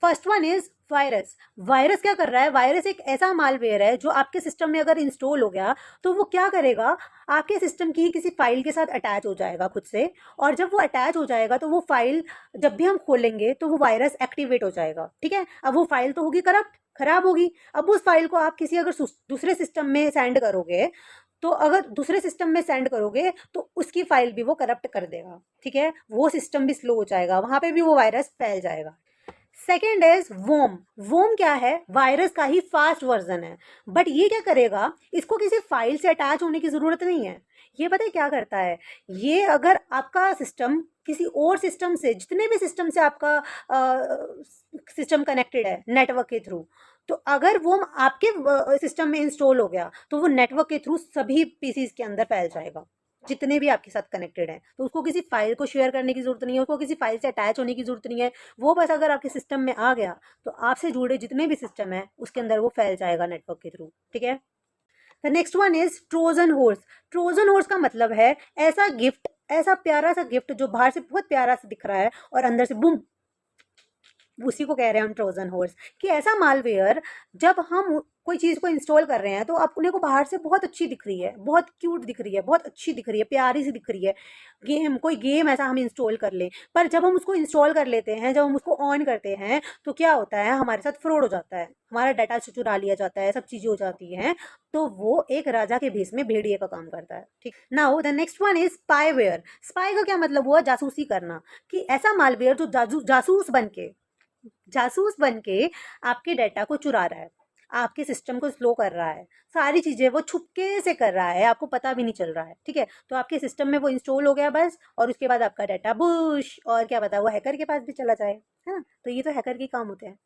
First one is virus. Virus क्या कर रहा है? वायरस एक ऐसा मालवेयर है जो आपके सिस्टम में अगर इंस्टॉल हो गया तो वो क्या करेगा, आपके सिस्टम की किसी फाइल के साथ अटैच हो जाएगा खुद से, और जब वो अटैच हो जाएगा तो वो फाइल जब भी हम खोलेंगे तो वो वायरस एक्टिवेट हो जाएगा। ठीक है, अब वो फाइल तो होगी करप्ट, खराब होगी। अब उस फाइल को आप किसी अगर दूसरे सिस्टम में सेंड करोगे, तो अगर दूसरे सिस्टम में सेंड करोगे तो उसकी फाइल भी वो करप्ट कर देगा। ठीक है, वो सिस्टम भी स्लो हो जाएगा, वहां पे भी वो वायरस फैल जाएगा। Second is वोम। वोम क्या है? वायरस का ही फास्ट वर्जन है। बट ये क्या करेगा, इसको किसी फाइल से अटैच होने की जरूरत नहीं है। ये पता है क्या करता है? ये अगर आपका सिस्टम किसी और सिस्टम से, जितने भी सिस्टम से आपका सिस्टम कनेक्टेड है नेटवर्क के थ्रू, तो अगर वो आपके सिस्टम में इंस्टॉल हो गया तो वो नेटवर्क के थ्रू सभी पीसीज के अंदर फैल जाएगा, जितने भी आपके साथ कनेक्टेड हैं। तो उसको किसी फाइल को शेयर करने की जरूरत नहीं है, उसको किसी फाइल से अटैच होने की जरूरत नहीं है। वो बस अगर आपके सिस्टम में आ गया तो आपसे जुड़े जितने भी सिस्टम है उसके अंदर वो फैल जाएगा नेटवर्क के थ्रू। ठीक है। The next one is Trojan horse. Trojan horse का मतलब है ऐसा गिफ्ट, ऐसा प्यारा सा गिफ्ट जो बाहर से बहुत प्यारा सा दिख रहा है और अंदर से बुम, उसी को कह रहे हैं हम ट्रोजन हॉर्स। कि ऐसा मालवेयर जब हम कोई चीज को इंस्टॉल कर रहे हैं तो अपने को बाहर से बहुत अच्छी दिख रही है, बहुत क्यूट दिख रही है, बहुत अच्छी दिख रही है, प्यारी सी दिख रही है, गेम, कोई गेम ऐसा हम इंस्टॉल कर लें, पर जब हम उसको इंस्टॉल कर लेते हैं, जब हम उसको ऑन करते हैं तो क्या होता है, हमारे साथ फ्रॉड हो जाता है, हमारा डाटा चुरा लिया जाता है, सब चीजें हो जाती हैं। तो वो एक राजा के भेष में भेड़िए का काम करता है। ठीक, now the next one is spyware. Spy का क्या मतलब हुआ? जासूसी करना। कि ऐसा मालवेयर जो जासूस बन के आपके डाटा को चुरा रहा है, आपके सिस्टम को स्लो कर रहा है, सारी चीजें वो छुपके से कर रहा है, आपको पता भी नहीं चल रहा है। ठीक है, तो आपके सिस्टम में वो इंस्टॉल हो गया बस, और उसके बाद आपका डाटा बुश, और क्या पता वो हैकर के पास भी चला जाए। है ना, तो ये तो हैकर के काम होते हैं।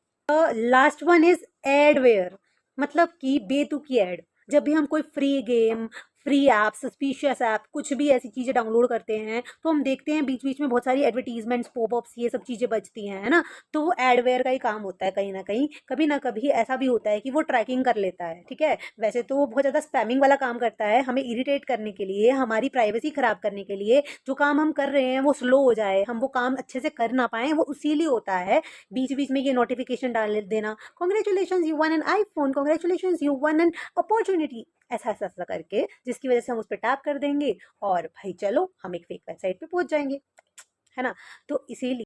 Last one is adware. मतलब कि बेतुकी ऐड। जब भी हम कोई free game, free app, suspicious app, कुछ भी ऐसी चीजें डाउनलोड करते हैं तो हम देखते हैं बीच बीच में बहुत सारी एडवर्टीजमेंट्स, पॉपअप्स, ये सब चीजें बजती हैं, है ना। तो वो एडवेयर का ही काम होता है कहीं ना कहीं। कभी ना कभी ऐसा भी होता है कि वो ट्रैकिंग कर लेता है। ठीक है, वैसे तो वो बहुत ज्यादा स्पैमिंग वाला काम करता है, हमें इरिटेट करने के लिए, हमारी प्राइवेसी खराब करने के लिए, जो काम हम कर रहे हैं वो स्लो हो जाए, हम वो काम अच्छे से कर ना पाए, वो इसीलिए होता है। बीच बीच में ये नोटिफिकेशन डाल देना, congratulation you one an iPhone, congratulation you one an opportunity, ऐसा ऐसा ऐसा करके, जिसकी वजह से हम उस पर टैप कर देंगे और भाई चलो हम एक फेक वेबसाइट पे पहुंच जाएंगे। है ना, तो इसीलिए